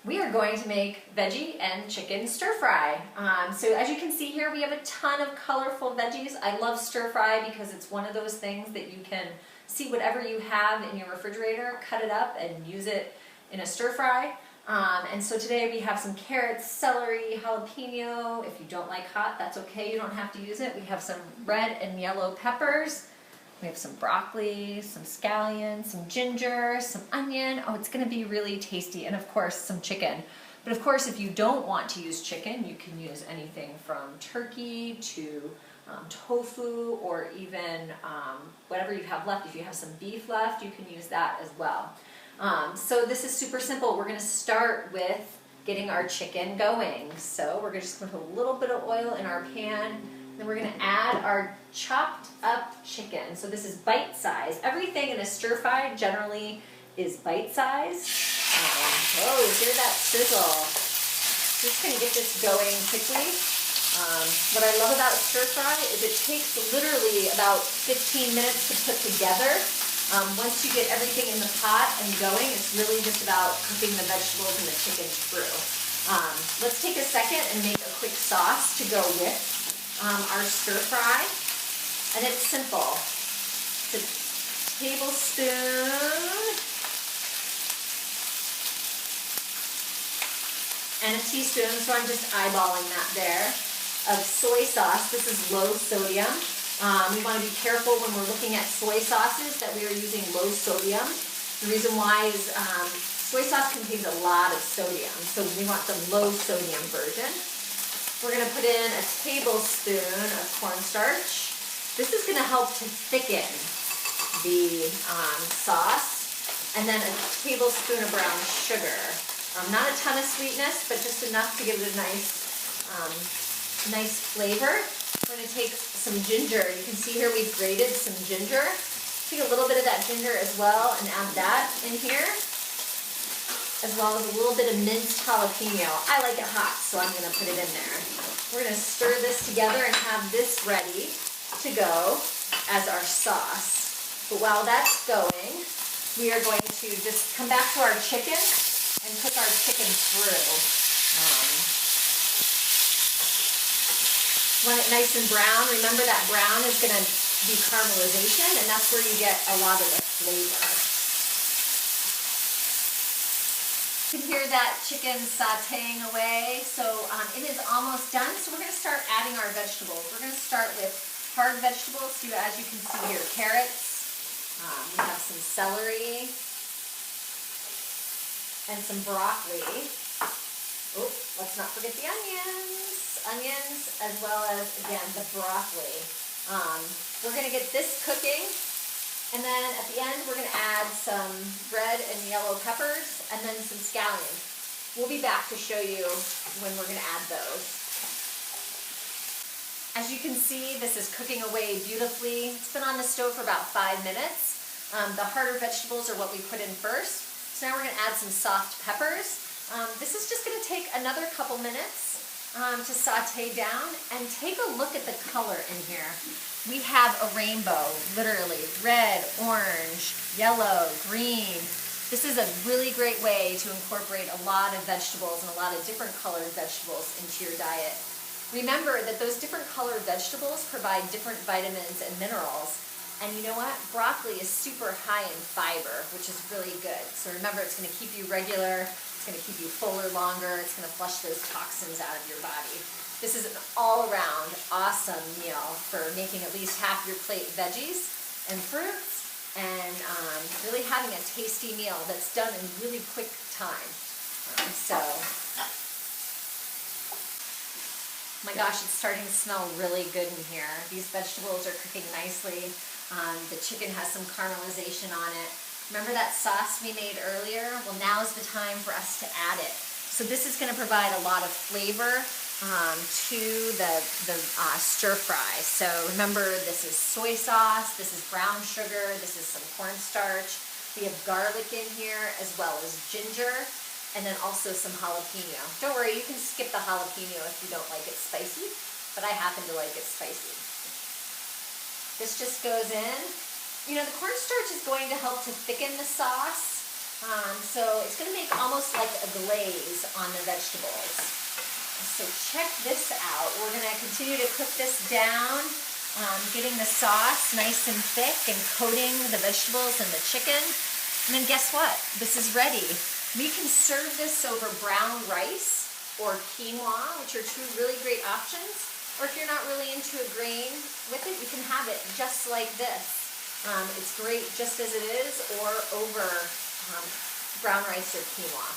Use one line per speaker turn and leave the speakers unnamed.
We are going to make veggie and chicken stir fry. So as you can see here, we have a ton of colorful veggies. I love stir fry because it's one of those things that you can see whatever you have in your refrigerator, cut it up and use it in a stir fry. And so today we have some carrots, celery, jalapeno. If you don't like hot, that's okay, you don't have to use it. We have some red and yellow peppers. We have some broccoli, some scallions, some ginger, some onion. Oh, it's gonna be really tasty. And of course, some chicken. But of course, if you don't want to use chicken, you can use anything from turkey to tofu, or even whatever you have left. If you have some beef left, you can use that as well. So this is super simple. We're gonna start with getting our chicken going. So we're just gonna put a little bit of oil in our pan. Then we're gonna add our chopped up chicken. So this is bite size. Everything in a stir fry generally is bite size. Oh, hear that sizzle. Just gonna get this going quickly. What I love about stir fry is it takes literally about 15 minutes to put together. Once you get everything in the pot and going, it's really just about cooking the vegetables and the chicken through. Let's take a second and make a quick sauce to go with our stir fry, and it's simple. It's a tablespoon and a teaspoon, so I'm just eyeballing that there, of soy sauce. This is low sodium. We want to be careful when we're looking at soy sauces that we are using low sodium. The reason why is soy sauce contains a lot of sodium, so we want the low sodium version. We're going to put in a tablespoon of cornstarch. This is going to help to thicken the sauce. And then a tablespoon of brown sugar. Not a ton of sweetness, but just enough to give it a nice flavor. We're going to take some ginger. You can see here we've grated some ginger. Take a little bit of that ginger as well and add that in here, as well as a little bit of minced jalapeno. I like it hot, so I'm going to put it in there. We're going to stir this together and have this ready to go as our sauce. But while that's going, we are going to just come back to our chicken and cook our chicken through. Want it nice and brown. Remember that brown is going to be caramelization, and that's where you get a lot of the flavor. You can hear that chicken sauteing away, so it is almost done. So we're going to start adding our vegetables. We're going to start with hard vegetables. So as you can see here, carrots, we have some celery, and some broccoli. Oh, let's not forget the onions, as well as, again, the broccoli. We're going to get this cooking. And then at the end, we're going to add some red and yellow peppers and then some scallions. We'll be back to show you when we're going to add those. As you can see, this is cooking away beautifully. It's been on the stove for about 5 minutes. The harder vegetables are what we put in first. So now we're going to add some soft peppers. This is just going to take another couple minutes to saute down, and take a look at the color in here. We have a rainbow, literally red, orange, yellow, green. This is a really great way to incorporate a lot of vegetables and a lot of different colored vegetables into your diet. Remember that those different colored vegetables provide different vitamins and minerals. And you know what? Broccoli is super high in fiber, which is really good. So remember, it's going to keep you regular. It's going to keep you fuller longer. It's going to flush those toxins out of your body. This is an all-around awesome meal for making at least half your plate veggies and fruits, and really having a tasty meal that's done in really quick time. My gosh, it's starting to smell really good in here. These vegetables are cooking nicely. The chicken has some caramelization on it. Remember that sauce we made earlier? Well, now is the time for us to add it. So this is going to provide a lot of flavor to the stir fry. So remember, this is soy sauce, this is brown sugar, this is some cornstarch. We have garlic in here, as well as ginger, and then also some jalapeno. Don't worry, you can skip the jalapeno if you don't like it spicy, but I happen to like it spicy. This just goes in. You know, the cornstarch is going to help to thicken the sauce. So it's going to make almost like a glaze on the vegetables. So check this out. We're going to continue to cook this down, getting the sauce nice and thick and coating the vegetables and the chicken. And then guess what? This is ready. We can serve this over brown rice or quinoa, which are two really great options. Or if you're not really into a grain with it, you can have it just like this. It's great just as it is or over brown rice or quinoa.